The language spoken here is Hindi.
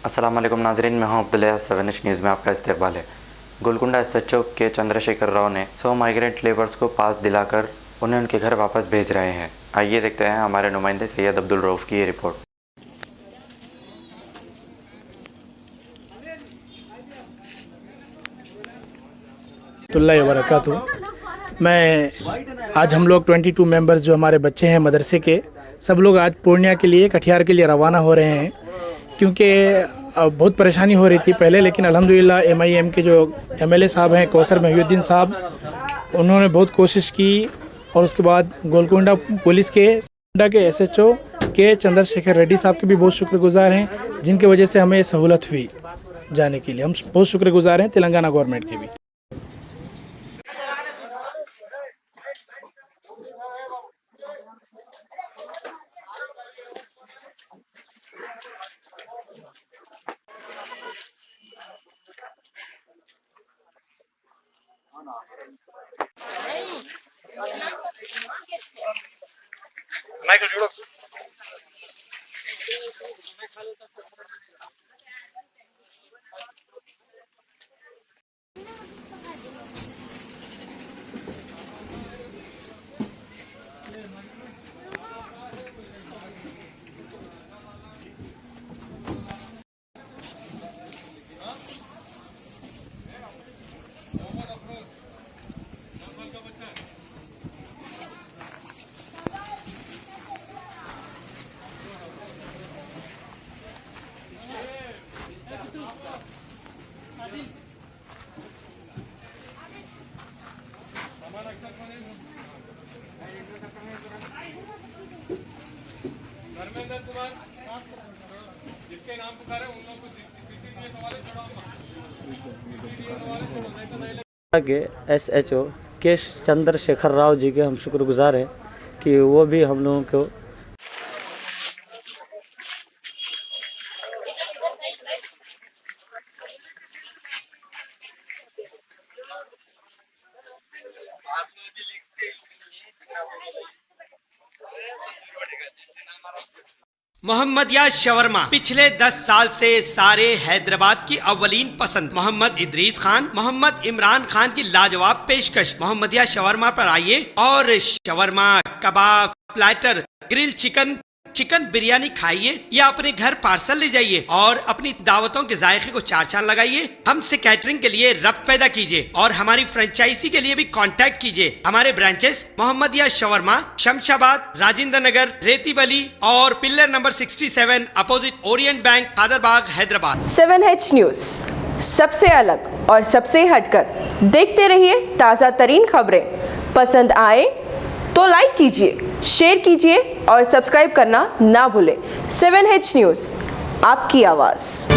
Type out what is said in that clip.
अस्सलाम वालेकुम नाजरीन, मैं हूं अब्दुल्ला। 7H न्यूज़ में आपका इस्तकबाल है। गोलकुंडा SHO के चंद्रशेखर राव ने 100 माइग्रेंट लेबर्स को पास दिलाकर उन्हें उनके घर वापस भेज रहे हैं। आइए देखते हैं हमारे नुमाइंदे सैयद अब्दुल रऊफ़ की ये रिपोर्ट। मैं आज हम लोग 22 मेंबर्स जो हमारे बच्चे हैं मदरसे के, सब लोग आज पूर्णिया के लिए, कटिहार के लिए रवाना हो रहे हैं। क्योंकि बहुत परेशानी हो रही थी पहले, लेकिन अल्हम्दुलिल्लाह MIM के जो MLA साहब हैं कौसर महिउद्दीन साहब, उन्होंने बहुत कोशिश की। और उसके बाद गोलकुंडा पुलिस के SHO के चंद्रशेखर रेड्डी साहब के भी बहुत शुक्रगुजार हैं, जिनकी वजह से हमें सहूलत हुई जाने के लिए। हम बहुत शुक्रगुजार हैं तेलंगाना गवर्नमेंट के भी। धर्मेंद्र कुमार जिसके नाम पुकारे उन लोगों को के SHO के चंद्रशेखर राव जी के हम शुक्रगुजार हैं कि वो भी हम लोगों को मोहम्मदिया शवरमा पिछले 10 साल से सारे हैदराबाद की अव्वलीन पसंद मोहम्मद इदरीस खान, मोहम्मद इमरान खान की लाजवाब पेशकश। मोहम्मदिया शवरमा पर आइए और शवरमा, कबाब, प्लेटर, ग्रिल चिकन बिरयानी खाइए या अपने घर पार्सल ले जाइए और अपनी दावतों के जायके को चार चांद लगाइए। हमसे कैटरिंग के लिए रब्त पैदा कीजिए और हमारी फ्रेंचाइजी के लिए भी कांटेक्ट कीजिए। हमारे ब्रांचेस मोहम्मदिया शवरमा, शमशाबाद, राजेंद्र नगर, रेती बली और pillar number 67 opposite Orient bank, Kadarbagh, Hyderabad. 7H news सबसे अलग और सबसे हटकर। देखते रहिए ताज़ा तरीन खबरें। पसंद आए तो लाइक कीजिए, शेयर कीजिए और सब्सक्राइब करना ना भूलें। 7H न्यूज़, आपकी आवाज़।